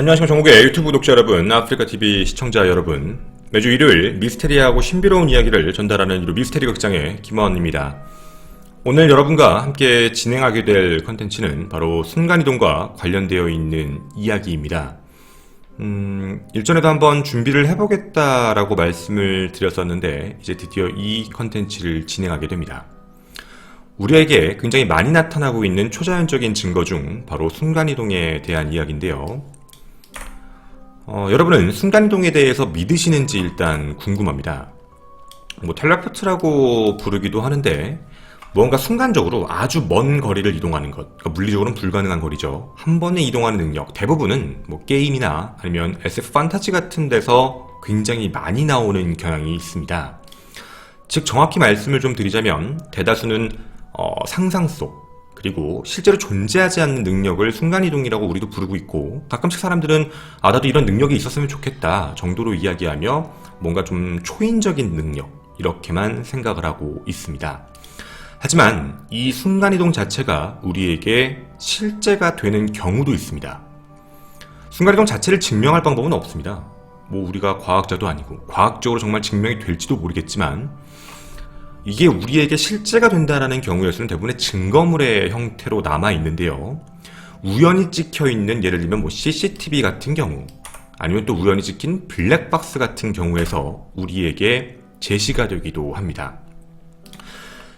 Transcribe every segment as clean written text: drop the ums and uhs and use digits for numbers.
안녕하십니까. 전국의 유튜브 구독자 여러분, 아프리카TV 시청자 여러분, 매주 일요일 미스테리하고 신비로운 이야기를 전달하는 이루 미스테리 극장의 김원입니다. 오늘 여러분과 함께 진행하게 될 컨텐츠는 바로 순간이동과 관련되어 있는 이야기입니다. 일전에도 한번 준비를 해보겠다라고 말씀을 드렸었는데 이제 드디어 이 컨텐츠를 진행하게 됩니다. 우리에게 굉장히 많이 나타나고 있는 초자연적인 증거 중 바로 순간이동에 대한 이야기인데요. 여러분은 순간이동에 대해서 믿으시는지 일단 궁금합니다. 텔레포트라고 부르기도 하는데 뭔가 순간적으로 아주 먼 거리를 이동하는 것, 그러니까 물리적으로는 불가능한 거리죠. 한 번에 이동하는 능력, 대부분은 게임이나 아니면 SF 판타지 같은 데서 굉장히 많이 나오는 경향이 있습니다. 즉 정확히 말씀을 좀 드리자면 대다수는 상상 속, 그리고 실제로 존재하지 않는 능력을 순간이동이라고 우리도 부르고 있고, 가끔씩 사람들은 나도 이런 능력이 있었으면 좋겠다 정도로 이야기하며 뭔가 좀 초인적인 능력 이렇게만 생각을 하고 있습니다. 하지만 이 순간이동 자체가 우리에게 실제가 되는 경우도 있습니다. 순간이동 자체를 증명할 방법은 없습니다. 우리가 과학자도 아니고 과학적으로 정말 증명이 될지도 모르겠지만 이게 우리에게 실제가 된다는 경우에서는 대부분의 증거물의 형태로 남아있는데요. 우연히 찍혀있는, 예를 들면 CCTV 같은 경우, 아니면 또 우연히 찍힌 블랙박스 같은 경우에서 우리에게 제시가 되기도 합니다.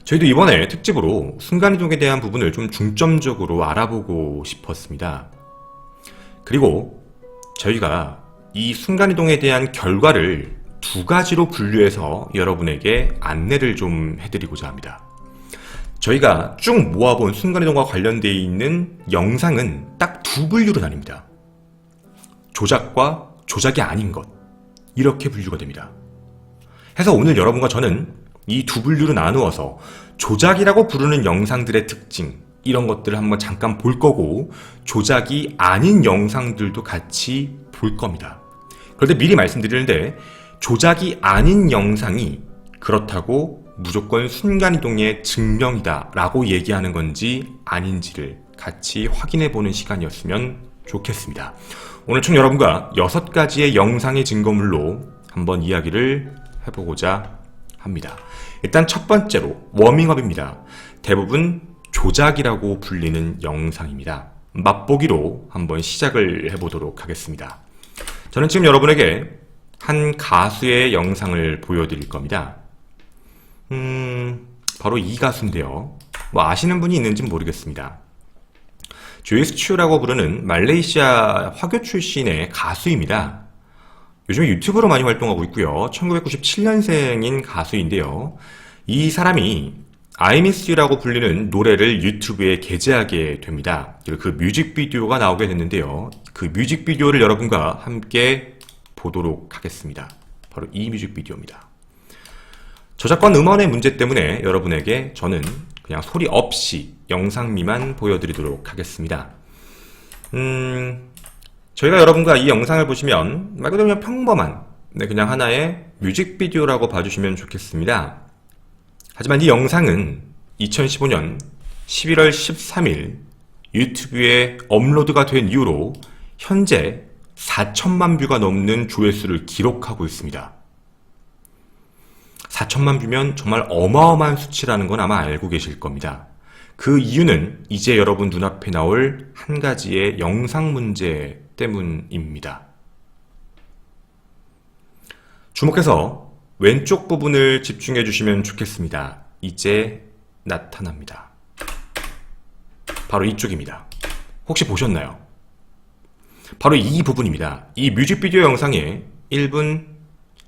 저희도 이번에 특집으로 순간이동에 대한 부분을 좀 중점적으로 알아보고 싶었습니다. 그리고 저희가 이 순간이동에 대한 결과를 두 가지로 분류해서 여러분에게 안내를 좀 해드리고자 합니다. 저희가 쭉 모아본 순간이동과 관련되어 있는 영상은 딱 두 분류로 나뉩니다. 조작과 조작이 아닌 것, 이렇게 분류가 됩니다. 해서 오늘 여러분과 저는 이 두 분류로 나누어서 조작이라고 부르는 영상들의 특징, 이런 것들을 한번 잠깐 볼 거고, 조작이 아닌 영상들도 같이 볼 겁니다. 그런데 미리 말씀드리는데 조작이 아닌 영상이 그렇다고 무조건 순간이동의 증명이다 라고 얘기하는 건지 아닌지를 같이 확인해보는 시간이었으면 좋겠습니다. 오늘 총 여러분과 6가지의 영상의 증거물로 한번 이야기를 해보고자 합니다. 일단 첫 번째로 워밍업입니다. 대부분 조작이라고 불리는 영상입니다. 맛보기로 한번 시작을 해보도록 하겠습니다. 저는 지금 여러분에게 한 가수의 영상을 보여드릴 겁니다. 바로 이 가수인데요. 아시는 분이 있는지는 모르겠습니다. 조이스 츄라고 부르는 말레이시아 화교 출신의 가수입니다. 요즘에 유튜브로 많이 활동하고 있고요. 1997년생인 가수인데요. 이 사람이 I Miss You라고 불리는 노래를 유튜브에 게재하게 됩니다. 그 뮤직비디오가 나오게 됐는데요. 그 뮤직비디오를 여러분과 함께 보도록 하겠습니다. 바로 이 뮤직비디오입니다. 저작권 음원의 문제 때문에 여러분에게 저는 그냥 소리 없이 영상미만 보여드리도록 하겠습니다. 저희가 여러분과 이 영상을 보시면 말 그대로 그냥 평범한 그냥 하나의 뮤직비디오라고 봐주시면 좋겠습니다. 하지만 이 영상은 2015년 11월 13일 유튜브에 업로드가 된 이후로 현재 4천만 뷰가 넘는 조회수를 기록하고 있습니다. 4천만 뷰면 정말 어마어마한 수치라는 건 아마 알고 계실 겁니다. 그 이유는 이제 여러분 눈앞에 나올 한 가지의 영상 문제 때문입니다. 주목해서 왼쪽 부분을 집중해 주시면 좋겠습니다. 이제 나타납니다. 바로 이쪽입니다. 혹시 보셨나요? 바로 이 부분입니다. 이 뮤직비디오 영상에 1분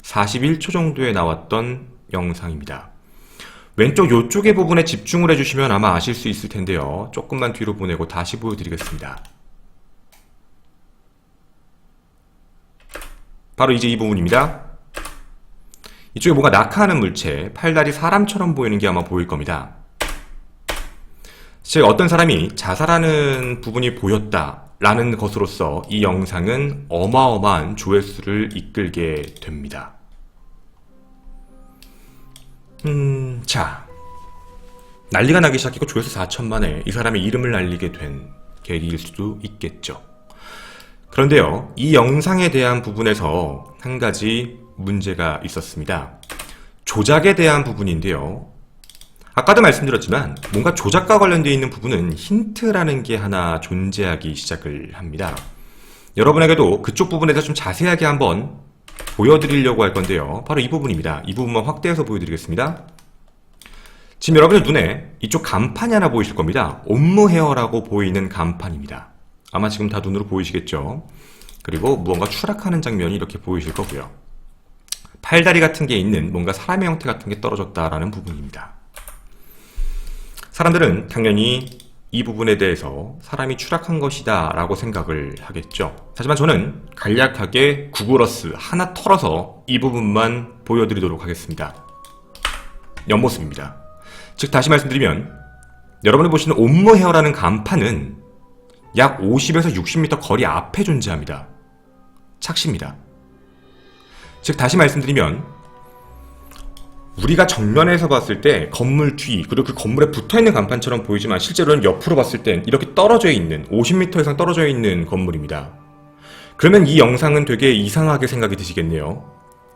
41초 정도에 나왔던 영상입니다. 왼쪽 요쪽의 부분에 집중을 해주시면 아마 아실 수 있을 텐데요. 조금만 뒤로 보내고 다시 보여드리겠습니다. 바로 이제 이 부분입니다. 이쪽에 뭔가 낙하하는 물체, 팔다리 사람처럼 보이는 게 아마 보일 겁니다. 즉 어떤 사람이 자살하는 부분이 보였다 라는 것으로서 이 영상은 어마어마한 조회수를 이끌게 됩니다. 자, 난리가 나기 시작했고 조회수 4천만에 이 사람의 이름을 날리게 된 계기일 수도 있겠죠. 그런데요, 이 영상에 대한 부분에서 한 가지 문제가 있었습니다. 조작에 대한 부분인데요. 아까도 말씀드렸지만 뭔가 조작과 관련되어 있는 부분은 힌트라는 게 하나 존재하기 시작을 합니다. 여러분에게도 그쪽 부분에서 좀 자세하게 한번 보여드리려고 할 건데요. 바로 이 부분입니다. 이 부분만 확대해서 보여드리겠습니다. 지금 여러분의 눈에 이쪽 간판이 하나 보이실 겁니다. 옴무헤어라고 보이는 간판입니다. 아마 지금 다 눈으로 보이시겠죠? 그리고 무언가 추락하는 장면이 이렇게 보이실 거고요. 팔다리 같은 게 있는 뭔가 사람의 형태 같은 게 떨어졌다라는 부분입니다. 사람들은 당연히 이 부분에 대해서 사람이 추락한 것이다 라고 생각을 하겠죠. 하지만 저는 간략하게 구글어스 하나 털어서 이 부분만 보여드리도록 하겠습니다. 옆모습입니다. 즉 다시 말씀드리면 여러분이 보시는 옴무헤어라는 간판은 약 50에서 60m 거리 앞에 존재합니다. 착시입니다. 즉 다시 말씀드리면 우리가 정면에서 봤을 때 건물 뒤 그리고 그 건물에 붙어있는 간판처럼 보이지만 실제로는 옆으로 봤을 땐 이렇게 떨어져 있는 50m 이상 떨어져 있는 건물입니다. 그러면 이 영상은 되게 이상하게 생각이 드시겠네요.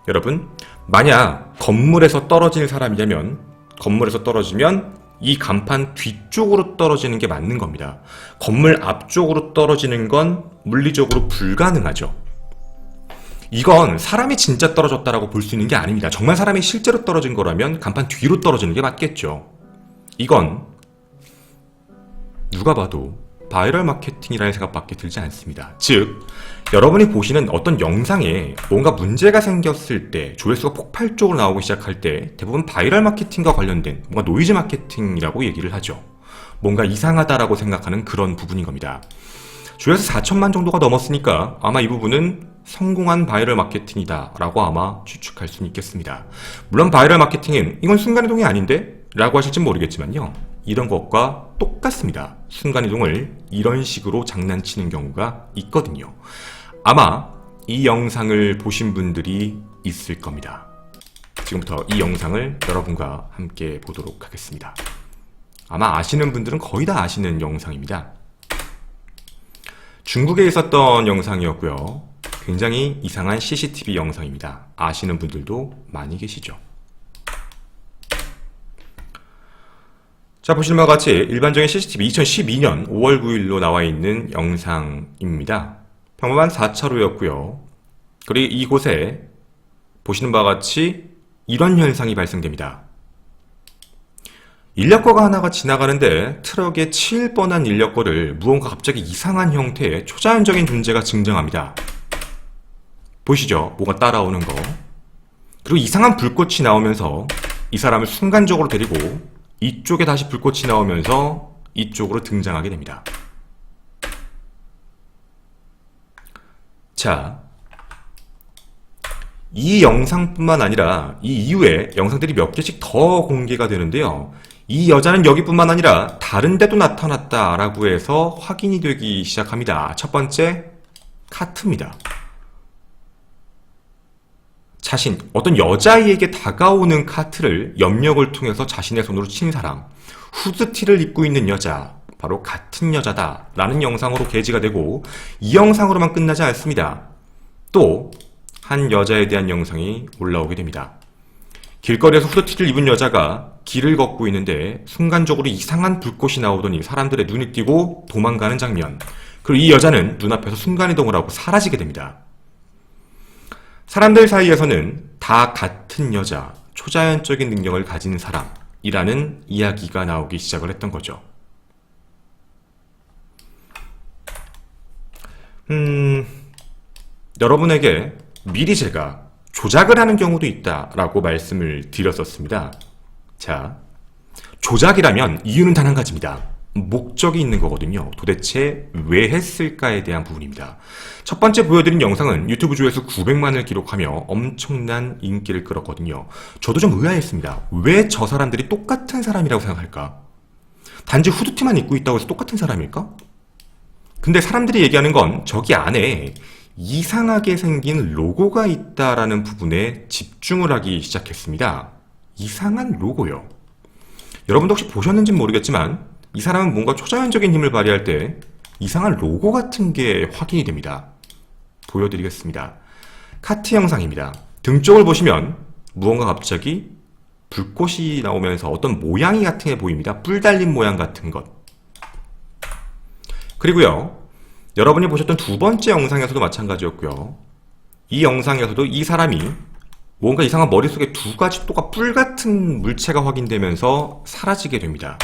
여러분, 만약 건물에서 떨어진 사람이라면 건물에서 떨어지면 이 간판 뒤쪽으로 떨어지는 게 맞는 겁니다. 건물 앞쪽으로 떨어지는 건 물리적으로 불가능하죠. 이건 사람이 진짜 떨어졌다라고 볼 수 있는 게 아닙니다. 정말 사람이 실제로 떨어진 거라면 간판 뒤로 떨어지는 게 맞겠죠. 이건 누가 봐도 바이럴 마케팅이라는 생각밖에 들지 않습니다. 즉, 여러분이 보시는 어떤 영상에 뭔가 문제가 생겼을 때, 조회수가 폭발적으로 나오기 시작할 때 대부분 바이럴 마케팅과 관련된 뭔가 노이즈 마케팅이라고 얘기를 하죠. 뭔가 이상하다라고 생각하는 그런 부분인 겁니다. 조회수 4천만 정도가 넘었으니까 아마 이 부분은 성공한 바이럴 마케팅이다 라고 아마 추측할 수는 있겠습니다. 물론 바이럴 마케팅은 이건 순간이동이 아닌데? 라고 하실지 모르겠지만요, 이런 것과 똑같습니다. 순간이동을 이런 식으로 장난치는 경우가 있거든요. 아마 이 영상을 보신 분들이 있을 겁니다. 지금부터 이 영상을 여러분과 함께 보도록 하겠습니다. 아마 아시는 분들은 거의 다 아시는 영상입니다. 중국에 있었던 영상이었고요. 굉장히 이상한 CCTV 영상입니다. 아시는 분들도 많이 계시죠. 자, 보시는 바와 같이 일반적인 CCTV 2012년 5월 9일로 나와 있는 영상입니다. 평범한 4차로였고요. 그리고 이곳에 보시는 바와 같이 이런 현상이 발생됩니다. 인력거가 하나가 지나가는데 트럭에 치일 뻔한 인력거를 무언가 갑자기 이상한 형태의 초자연적인 존재가 증정합니다. 보시죠? 뭔가 따라오는 거. 그리고 이상한 불꽃이 나오면서 이 사람을 순간적으로 데리고 이쪽에 다시 불꽃이 나오면서 이쪽으로 등장하게 됩니다. 자, 이 영상뿐만 아니라 이 이후에 영상들이 몇 개씩 더 공개가 되는데요. 이 여자는 여기뿐만 아니라 다른 데도 나타났다라고 해서 확인이 되기 시작합니다. 첫 번째, 카트입니다. 어떤 여자아이에게 다가오는 카트를 염력을 통해서 자신의 손으로 친 사람, 후드티를 입고 있는 여자, 바로 같은 여자다 라는 영상으로 게재가 되고, 이 영상으로만 끝나지 않습니다. 또 한 여자에 대한 영상이 올라오게 됩니다. 길거리에서 후드티를 입은 여자가 길을 걷고 있는데 순간적으로 이상한 불꽃이 나오더니 사람들의 눈이 띄고 도망가는 장면, 그리고 이 여자는 눈앞에서 순간이동을 하고 사라지게 됩니다. 사람들 사이에서는 다 같은 여자, 초자연적인 능력을 가진 사람이라는 이야기가 나오기 시작을 했던 거죠. 여러분에게 미리 제가 조작을 하는 경우도 있다라고 말씀을 드렸었습니다. 자, 조작이라면 이유는 단 한 가지입니다. 목적이 있는 거거든요. 도대체 왜 했을까에 대한 부분입니다. 첫 번째 보여드린 영상은 유튜브 조회수 900만을 기록하며 엄청난 인기를 끌었거든요. 저도 좀 의아했습니다. 왜 저 사람들이 똑같은 사람이라고 생각할까? 단지 후드티만 입고 있다고 해서 똑같은 사람일까? 근데 사람들이 얘기하는 건 저기 안에 이상하게 생긴 로고가 있다라는 부분에 집중을 하기 시작했습니다. 이상한 로고요. 여러분도 혹시 보셨는지는 모르겠지만 이 사람은 뭔가 초자연적인 힘을 발휘할 때 이상한 로고 같은 게 확인이 됩니다. 보여드리겠습니다. 카트 영상입니다. 등 쪽을 보시면 무언가 갑자기 불꽃이 나오면서 어떤 모양이 같은 게 보입니다. 뿔 달린 모양 같은 것. 그리고요, 여러분이 보셨던 두 번째 영상에서도 마찬가지였고요. 이 영상에서도 이 사람이 뭔가 이상한 머릿속에 두 가지 또가 뿔 같은 물체가 확인되면서 사라지게 됩니다.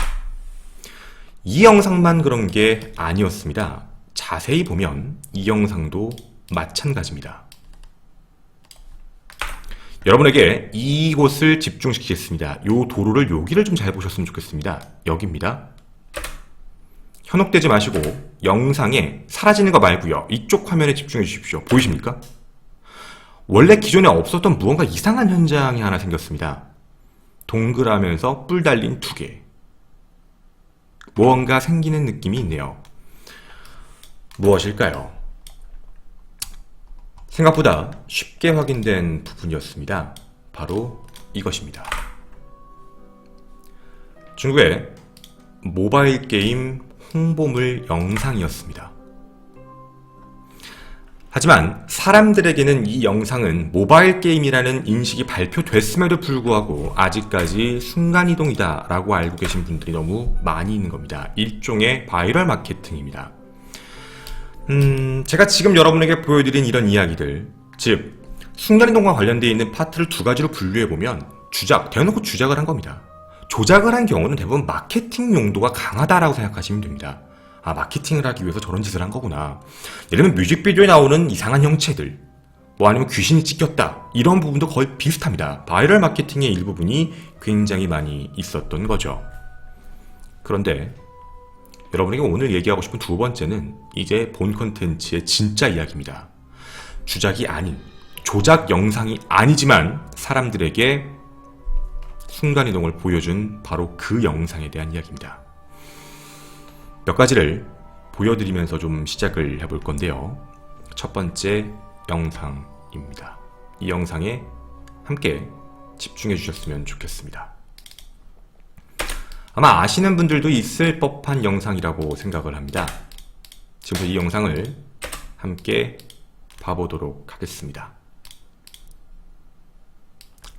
이 영상만 그런 게 아니었습니다. 자세히 보면 이 영상도 마찬가지입니다. 여러분에게 이곳을 집중시키겠습니다. 요 도로를 여기를 좀 잘 보셨으면 좋겠습니다. 여기입니다. 현혹되지 마시고 영상에 사라지는 거 말고요. 이쪽 화면에 집중해 주십시오. 보이십니까? 원래 기존에 없었던 무언가 이상한 현장이 하나 생겼습니다. 동그라면서 뿔 달린 두 개. 무언가 생기는 느낌이 있네요. 무엇일까요? 생각보다 쉽게 확인된 부분이었습니다. 바로 이것입니다. 중국의 모바일 게임 홍보물 영상이었습니다. 하지만 사람들에게는 이 영상은 모바일 게임이라는 인식이 발표됐음에도 불구하고 아직까지 순간이동이다 라고 알고 계신 분들이 너무 많이 있는 겁니다. 일종의 바이럴 마케팅입니다. 제가 지금 여러분에게 보여드린 이런 이야기들, 즉 순간이동과 관련되어 있는 파트를 두 가지로 분류해보면 대놓고 주작을 한 겁니다. 조작을 한 경우는 대부분 마케팅 용도가 강하다라고 생각하시면 됩니다. 아, 마케팅을 하기 위해서 저런 짓을 한 거구나. 예를 들면 뮤직비디오에 나오는 이상한 형체들, 뭐 아니면 귀신이 찍혔다, 이런 부분도 거의 비슷합니다. 바이럴 마케팅의 일부분이 굉장히 많이 있었던 거죠. 그런데 여러분에게 오늘 얘기하고 싶은 두 번째는 이제 본 컨텐츠의 진짜 이야기입니다. 주작이 아닌, 조작 영상이 아니지만 사람들에게 순간이동을 보여준 바로 그 영상에 대한 이야기입니다. 몇 가지를 보여드리면서 좀 시작을 해볼 건데요. 첫 번째 영상입니다. 이 영상에 함께 집중해 주셨으면 좋겠습니다. 아마 아시는 분들도 있을 법한 영상이라고 생각을 합니다. 지금부터 이 영상을 함께 봐보도록 하겠습니다.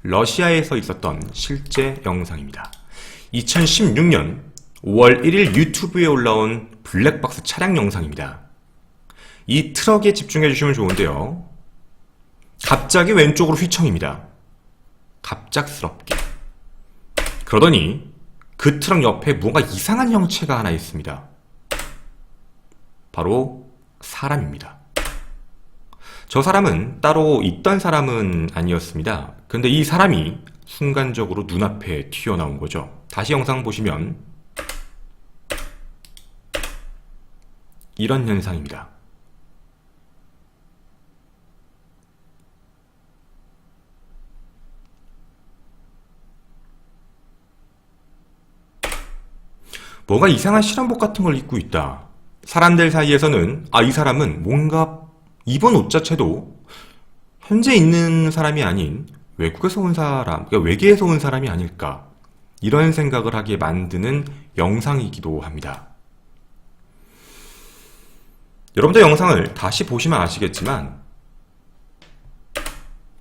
러시아에서 있었던 실제 영상입니다. 2016년 5월 1일 유튜브에 올라온 블랙박스 차량 영상입니다. 이 트럭에 집중해 주시면 좋은데요. 갑자기 왼쪽으로 휘청입니다. 갑작스럽게. 그러더니 그 트럭 옆에 뭔가 이상한 형체가 하나 있습니다. 바로 사람입니다. 저 사람은 따로 있던 사람은 아니었습니다. 근데 이 사람이 순간적으로 눈앞에 튀어나온 거죠. 다시 영상 보시면 이런 현상입니다. 뭔가 이상한 실험복 같은 걸 입고 있다. 사람들 사이에서는 이 사람은 뭔가 입은 옷 자체도 현재 있는 사람이 아닌 외국에서 온 사람, 그러니까 외계에서 온 사람이 아닐까, 이런 생각을 하게 만드는 영상이기도 합니다. 여러분들 영상을 다시 보시면 아시겠지만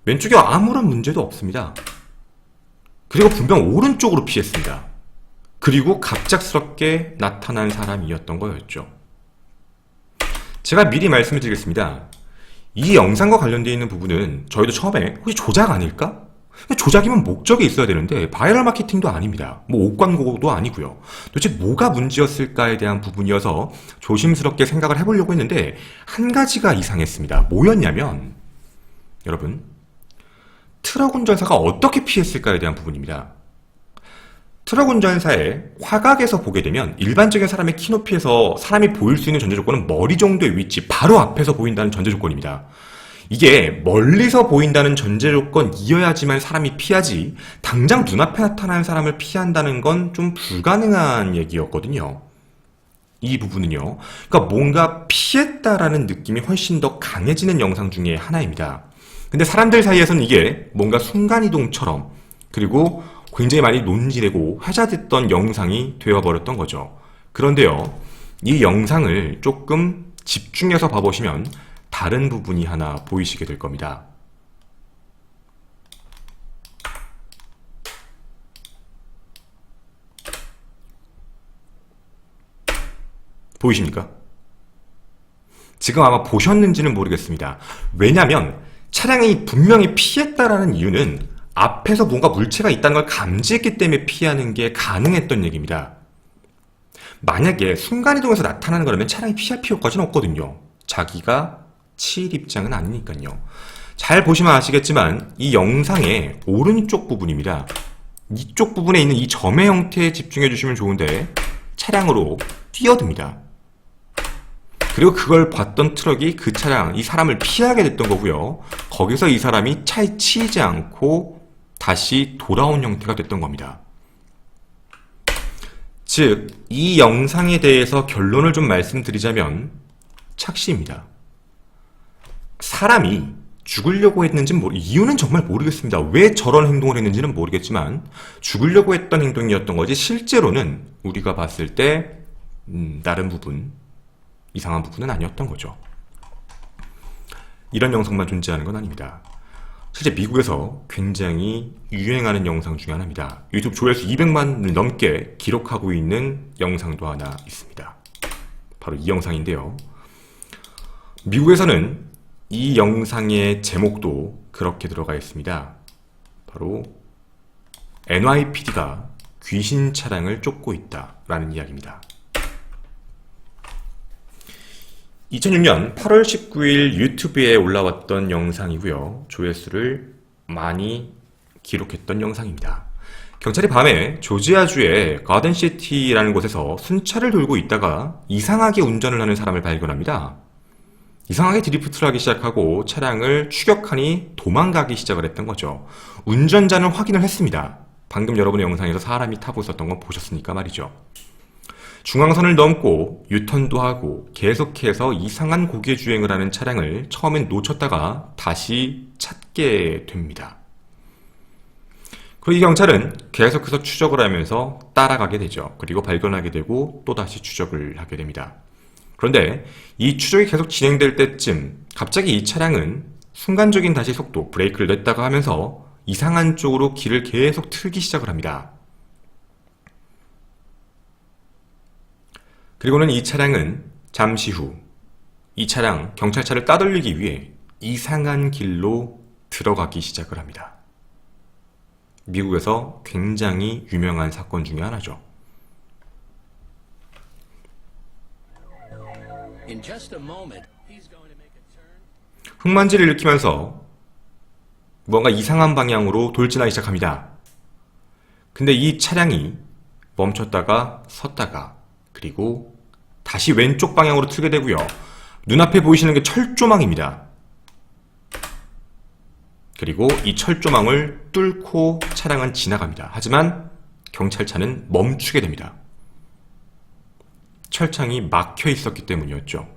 왼쪽에 아무런 문제도 없습니다. 그리고 분명 오른쪽으로 피했습니다. 그리고 갑작스럽게 나타난 사람이었던 거였죠. 제가 미리 말씀을 드리겠습니다. 이 영상과 관련되어 있는 부분은 저희도 처음에 혹시 조작 아닐까? 조작이면 목적이 있어야 되는데 바이럴 마케팅도 아닙니다. 뭐 옷 광고도 아니고요. 도대체 뭐가 문제였을까에 대한 부분이어서 조심스럽게 생각을 해보려고 했는데 한 가지가 이상했습니다. 뭐였냐면 여러분, 트럭 운전사가 어떻게 피했을까에 대한 부분입니다. 트럭 운전사의 화각에서 보게 되면 일반적인 사람의 키 높이에서 사람이 보일 수 있는 전제 조건은 머리 정도의 위치, 바로 앞에서 보인다는 전제 조건입니다. 이게 멀리서 보인다는 전제 조건이어야지만 사람이 피하지 당장 눈앞에 나타나는 사람을 피한다는 건 좀 불가능한 얘기였거든요. 이 부분은요. 그러니까 뭔가 피했다라는 느낌이 훨씬 더 강해지는 영상 중에 하나입니다. 근데 사람들 사이에서는 이게 뭔가 순간이동처럼, 그리고 굉장히 많이 논지되고 회자됐던 영상이 되어버렸던 거죠. 그런데요, 이 영상을 조금 집중해서 봐보시면 다른 부분이 하나 보이시게 될 겁니다. 보이십니까? 지금 아마 보셨는지는 모르겠습니다. 왜냐면 차량이 분명히 피했다라는 이유는 앞에서 뭔가 물체가 있다는 걸 감지했기 때문에 피하는 게 가능했던 얘기입니다. 만약에 순간이동에서 나타나는 거라면 차량이 피할 필요까지는 없거든요. 자기가 치일 입장은 아니니까요. 잘 보시면 아시겠지만 이 영상의 오른쪽 부분입니다. 이쪽 부분에 있는 이 점의 형태에 집중해 주시면 좋은데 차량으로 뛰어듭니다. 그리고 그걸 봤던 트럭이 그 차량, 이 사람을 피하게 됐던 거고요. 거기서 이 사람이 차에 치이지 않고 다시 돌아온 형태가 됐던 겁니다. 즉, 이 영상에 대해서 결론을 좀 말씀드리자면 착시입니다. 사람이 죽으려고 했는지는 이유는 정말 모르겠습니다. 왜 저런 행동을 했는지는 모르겠지만 죽으려고 했던 행동이었던 거지 실제로는 우리가 봤을 때 다른 부분, 이상한 부분은 아니었던 거죠. 이런 영상만 존재하는 건 아닙니다. 실제 미국에서 굉장히 유행하는 영상 중에 하나입니다. 유튜브 조회수 200만을 넘게 기록하고 있는 영상도 하나 있습니다. 바로 이 영상인데요. 미국에서는 이 영상의 제목도 그렇게 들어가 있습니다. 바로 NYPD가 귀신 차량을 쫓고 있다 라는 이야기입니다. 2006년 8월 19일 유튜브에 올라왔던 영상이고요. 조회수를 많이 기록했던 영상입니다. 경찰이 밤에 조지아주의 가든시티라는 곳에서 순찰을 돌고 있다가 이상하게 운전을 하는 사람을 발견합니다. 이상하게 드리프트를 하기 시작하고 차량을 추격하니 도망가기 시작을 했던 거죠. 운전자는 확인을 했습니다. 방금 여러분의 영상에서 사람이 타고 있었던 건 보셨으니까 말이죠. 중앙선을 넘고 유턴도 하고 계속해서 이상한 고개 주행을 하는 차량을 처음엔 놓쳤다가 다시 찾게 됩니다. 그리고 이 경찰은 계속해서 추적을 하면서 따라가게 되죠. 그리고 발견하게 되고 또다시 추적을 하게 됩니다. 그런데 이 추적이 계속 진행될 때쯤 갑자기 이 차량은 순간적인 다시 속도, 브레이크를 냈다가 하면서 이상한 쪽으로 길을 계속 틀기 시작을 합니다. 그리고는 이 차량은 잠시 후 이 차량, 경찰차를 따돌리기 위해 이상한 길로 들어가기 시작을 합니다. 미국에서 굉장히 유명한 사건 중에 하나죠. 흙먼지를 일으키면서 뭔가 이상한 방향으로 돌진하기 시작합니다. 근데 이 차량이 멈췄다가 섰다가 그리고 다시 왼쪽 방향으로 틀게 되고요. 눈앞에 보이시는 게 철조망입니다. 그리고 이 철조망을 뚫고 차량은 지나갑니다. 하지만 경찰차는 멈추게 됩니다. 철창이 막혀 있었기 때문이었죠.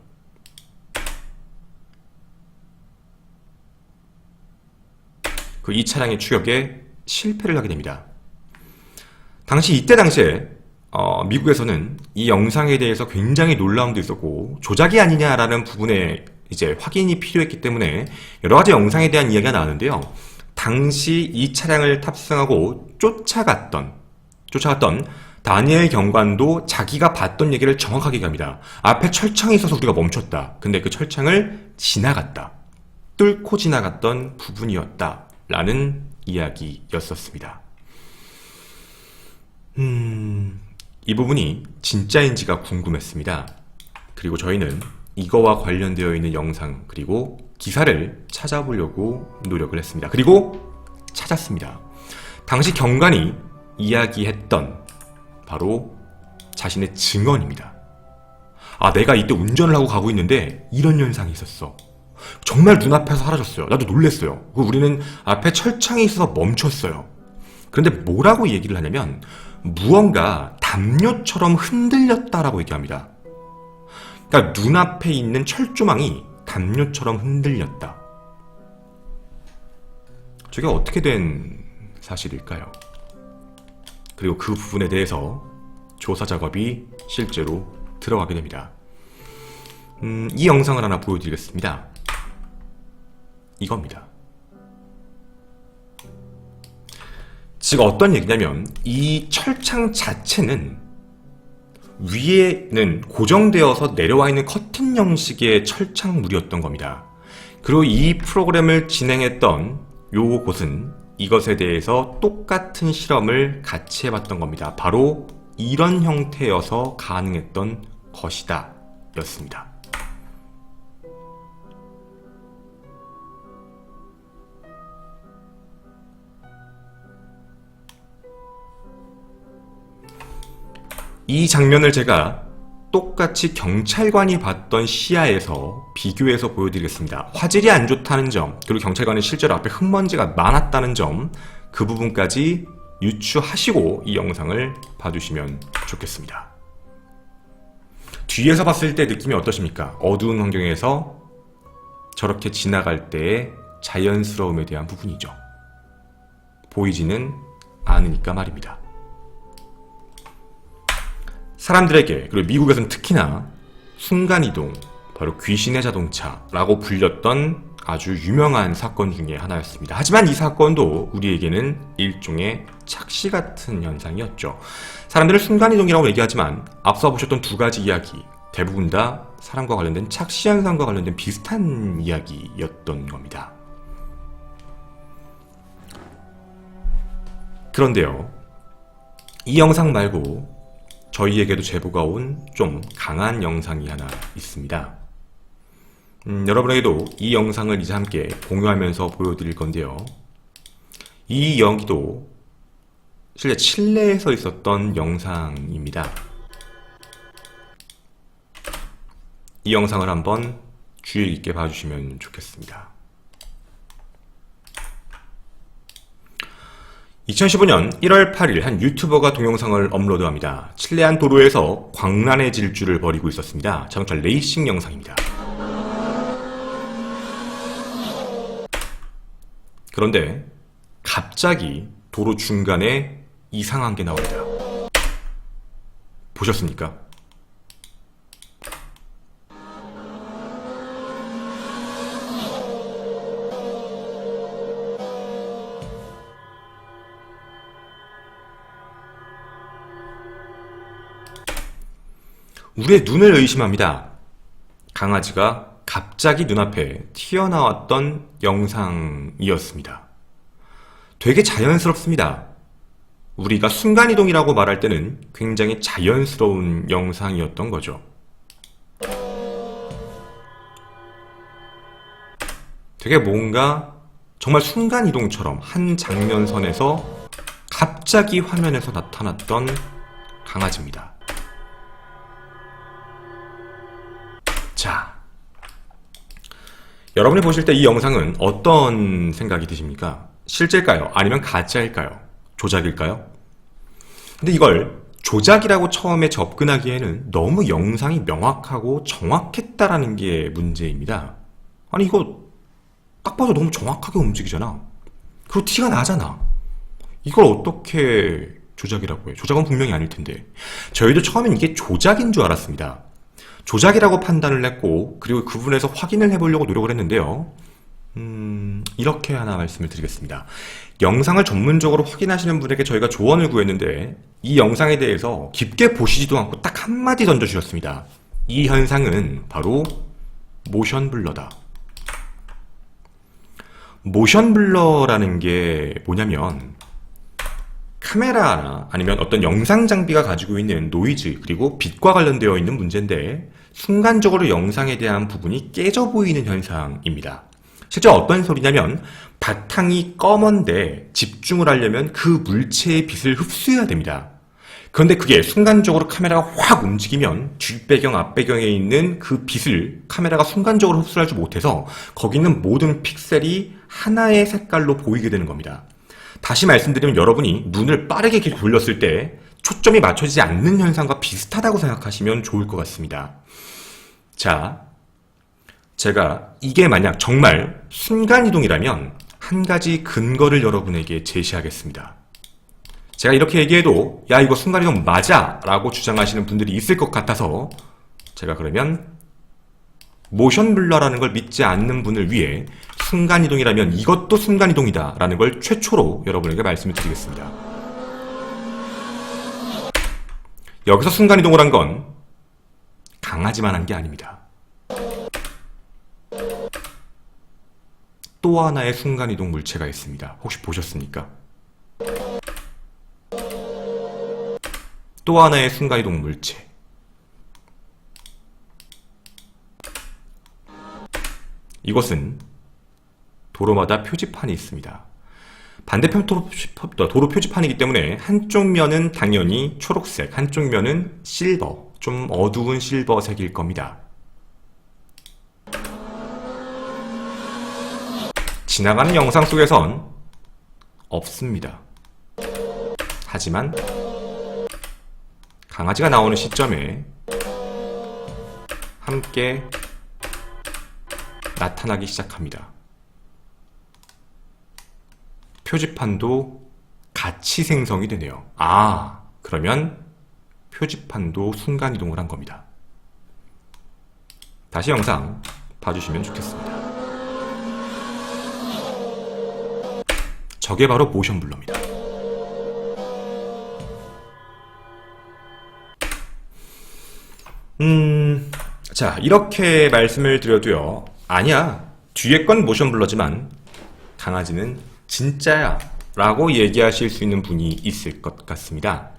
이 차량의 추격에 실패를 하게 됩니다. 이때 당시에 미국에서는 이 영상에 대해서 굉장히 놀라움도 있었고 조작이 아니냐라는 부분에 이제 확인이 필요했기 때문에 여러 가지 영상에 대한 이야기가 나왔는데요. 당시 이 차량을 탑승하고 쫓아갔던 다니엘 경관도 자기가 봤던 얘기를 정확하게 얘기합니다. 앞에 철창이 있어서 우리가 멈췄다. 근데 그 철창을 지나갔다. 뚫고 지나갔던 부분이었다. 라는 이야기였었습니다. 이 부분이 진짜인지가 궁금했습니다. 그리고 저희는 이거와 관련되어 있는 영상 그리고 기사를 찾아보려고 노력을 했습니다. 그리고 찾았습니다. 당시 경관이 이야기했던 바로 자신의 증언입니다. 내가 이때 운전을 하고 가고 있는데 이런 현상이 있었어. 정말 눈앞에서 사라졌어요. 나도 놀랬어요. 우리는 앞에 철창이 있어서 멈췄어요. 그런데 뭐라고 얘기를 하냐면 무언가 담요처럼 흔들렸다라고 얘기합니다. 그러니까 눈앞에 있는 철조망이 담요처럼 흔들렸다. 저게 어떻게 된 사실일까요? 그리고 그 부분에 대해서 조사 작업이 실제로 들어가게 됩니다. 이 영상을 하나 보여드리겠습니다. 이겁니다. 즉 어떤 얘기냐면 이 철창 자체는 위에는 고정되어서 내려와 있는 커튼 형식의 철창물이었던 겁니다. 그리고 이 프로그램을 진행했던 요 곳은 이것에 대해서 똑같은 실험을 같이 해봤던 겁니다. 바로 이런 형태여서 가능했던 것이다 였습니다. 이 장면을 제가 똑같이 경찰관이 봤던 시야에서 비교해서 보여드리겠습니다. 화질이 안 좋다는 점, 그리고 경찰관이 실제로 앞에 흙먼지가 많았다는 점, 그 부분까지 유추하시고 이 영상을 봐주시면 좋겠습니다. 뒤에서 봤을 때 느낌이 어떠십니까? 어두운 환경에서 저렇게 지나갈 때의 자연스러움에 대한 부분이죠. 보이지는 않으니까 말입니다. 사람들에게, 그리고 미국에서는 특히나 순간이동, 바로 귀신의 자동차라고 불렸던 아주 유명한 사건 중에 하나였습니다. 하지만 이 사건도 우리에게는 일종의 착시 같은 현상이었죠. 사람들은 순간이동이라고 얘기하지만 앞서 보셨던 두 가지 이야기, 대부분 다 사람과 관련된 착시 현상과 관련된 비슷한 이야기였던 겁니다. 그런데요, 이 영상 말고 저희에게도 제보가 온 좀 강한 영상이 하나 있습니다. 여러분에게도 이 영상을 이제 함께 공유하면서 보여드릴 건데요. 이 여기도 실제 칠레에서 있었던 영상입니다. 이 영상을 한번 주의 깊게 봐주시면 좋겠습니다. 2015년 1월 8일 한 유튜버가 동영상을 업로드합니다. 칠레안 도로에서 광란의 질주를 벌이고 있었습니다. 자동차 레이싱 영상입니다. 그런데 갑자기 도로 중간에 이상한 게 나옵니다. 보셨습니까? 우리의 눈을 의심합니다. 강아지가 갑자기 눈앞에 튀어나왔던 영상이었습니다. 되게 자연스럽습니다. 우리가 순간이동이라고 말할 때는 굉장히 자연스러운 영상이었던 거죠. 되게 뭔가 정말 순간이동처럼 한 장면선에서 갑자기 화면에서 나타났던 강아지입니다. 자, 여러분이 보실 때 이 영상은 어떤 생각이 드십니까? 실제일까요? 아니면 가짜일까요? 조작일까요? 근데 이걸 조작이라고 처음에 접근하기에는 너무 영상이 명확하고 정확했다라는 게 문제입니다. 아니 이거 딱 봐도 너무 정확하게 움직이잖아. 그리고 티가 나잖아. 이걸 어떻게 조작이라고 해? 조작은 분명히 아닐 텐데. 저희도 처음엔 이게 조작인 줄 알았습니다. 조작이라고 판단을 했고, 그리고 그 부분에서 확인을 해보려고 노력을 했는데요. 이렇게 하나 말씀을 드리겠습니다. 영상을 전문적으로 확인하시는 분에게 저희가 조언을 구했는데 이 영상에 대해서 깊게 보시지도 않고 딱 한마디 던져주셨습니다. 이 현상은 바로 모션 블러다. 모션 블러라는 게 뭐냐면 카메라나 아니면 어떤 영상 장비가 가지고 있는 노이즈 그리고 빛과 관련되어 있는 문제인데 순간적으로 영상에 대한 부분이 깨져 보이는 현상입니다. 실제 어떤 소리냐면 바탕이 검은데 집중을 하려면 그 물체의 빛을 흡수해야 됩니다. 그런데 그게 순간적으로 카메라가 확 움직이면 뒷배경, 앞배경에 있는 그 빛을 카메라가 순간적으로 흡수하지 못해서 거기 있는 모든 픽셀이 하나의 색깔로 보이게 되는 겁니다. 다시 말씀드리면 여러분이 눈을 빠르게 이렇게 돌렸을 때 초점이 맞춰지지 않는 현상과 비슷하다고 생각하시면 좋을 것 같습니다. 자, 제가 이게 만약 정말 순간이동이라면 한 가지 근거를 여러분에게 제시하겠습니다. 제가 이렇게 얘기해도 야 이거 순간이동 맞아 라고 주장하시는 분들이 있을 것 같아서 제가 그러면 모션 블러라는 걸 믿지 않는 분을 위해 순간이동이라면 이것도 순간이동이다 라는 걸 최초로 여러분에게 말씀을 드리겠습니다. 여기서 순간이동을 한 건 강아지만 한 게 아닙니다. 또 하나의 순간이동 물체가 있습니다. 혹시 보셨습니까? 또 하나의 순간이동 물체. 이것은 도로마다 표지판이 있습니다. 반대편 도로 표지판이기 때문에 한쪽 면은 당연히 초록색, 한쪽 면은 실버, 좀 어두운 실버색일 겁니다. 지나가는 영상 속에선 없습니다. 하지만 강아지가 나오는 시점에 함께 나타나기 시작합니다. 표지판도 같이 생성이 되네요. 아, 그러면 표지판도 순간이동을 한 겁니다. 다시 영상 봐주시면 좋겠습니다. 저게 바로 모션 블러입니다. 자, 이렇게 말씀을 드려도요. 아니야, 뒤에 건 모션 블러지만 강아지는 진짜야 라고 얘기하실 수 있는 분이 있을 것 같습니다.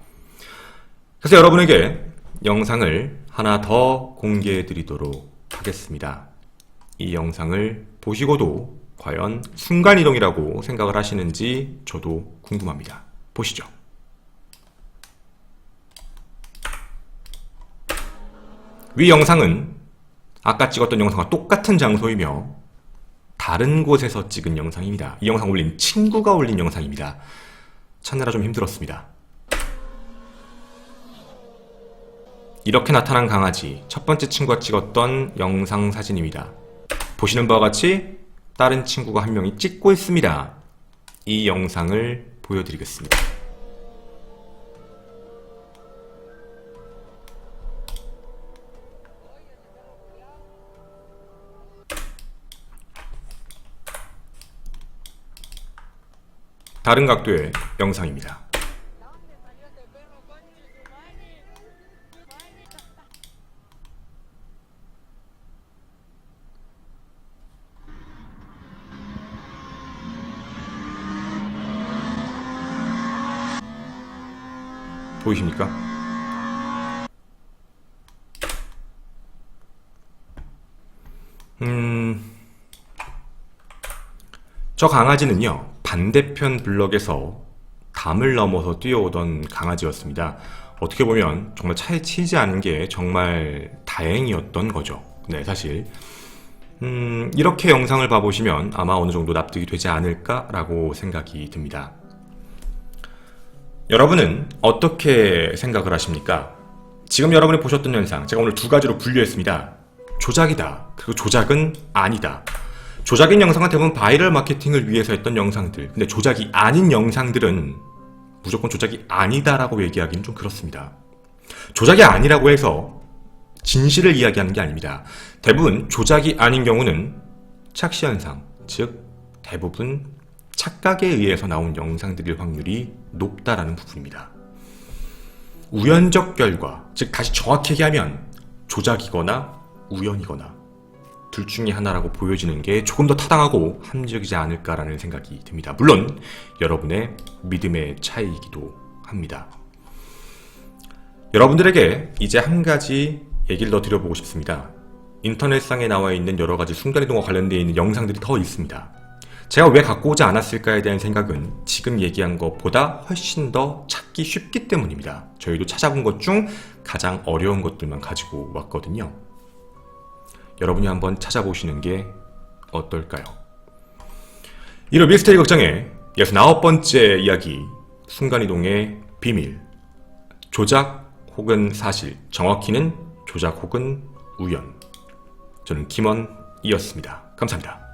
그래서 여러분에게 영상을 하나 더 공개해 드리도록 하겠습니다. 이 영상을 보시고도 과연 순간이동이라고 생각을 하시는지 저도 궁금합니다. 보시죠. 위 영상은 아까 찍었던 영상과 똑같은 장소이며 다른 곳에서 찍은 영상입니다. 이 영상 올린 친구가 올린 영상입니다. 찾느라 좀 힘들었습니다. 이렇게 나타난 강아지, 첫 번째 친구가 찍었던 영상 사진입니다. 보시는 바와 같이 다른 친구가 한 명이 찍고 있습니다. 이 영상을 보여드리겠습니다. 다른 각도의 영상입니다. 보이십니까? 저 강아지는요, 반대편 블럭에서 담을 넘어서 뛰어오던 강아지였습니다. 어떻게 보면 정말 차에 치이지 않은 게 정말 다행이었던 거죠. 네, 사실 이렇게 영상을 봐보시면 아마 어느 정도 납득이 되지 않을까라고 생각이 듭니다. 여러분은 어떻게 생각을 하십니까? 지금 여러분이 보셨던 현상, 제가 오늘 두 가지로 분류했습니다. 조작이다, 그리고 조작은 아니다. 조작인 영상은 대부분 바이럴 마케팅을 위해서 했던 영상들, 근데 조작이 아닌 영상들은 무조건 조작이 아니다라고 얘기하기는 좀 그렇습니다. 조작이 아니라고 해서 진실을 이야기하는 게 아닙니다. 대부분 조작이 아닌 경우는 착시현상, 즉 대부분 착각에 의해서 나온 영상들일 확률이 높다라는 부분입니다. 우연적 결과, 즉 다시 정확히 얘기하면 조작이거나 우연이거나 둘 중에 하나라고 보여지는 게 조금 더 타당하고 합리적이지 않을까라는 생각이 듭니다. 물론 여러분의 믿음의 차이이기도 합니다. 여러분들에게 이제 한 가지 얘기를 더 드려보고 싶습니다. 인터넷상에 나와 있는 여러 가지 순간이동과 관련되어 있는 영상들이 더 있습니다. 제가 왜 갖고 오지 않았을까에 대한 생각은 지금 얘기한 것보다 훨씬 더 찾기 쉽기 때문입니다. 저희도 찾아본 것 중 가장 어려운 것들만 가지고 왔거든요. 여러분이 한번 찾아보시는 게 어떨까요? 이로 미스테리 극장의 69번째 이야기, 순간이동의 비밀. 조작 혹은 사실, 정확히는 조작 혹은 우연. 저는 김원이었습니다. 감사합니다.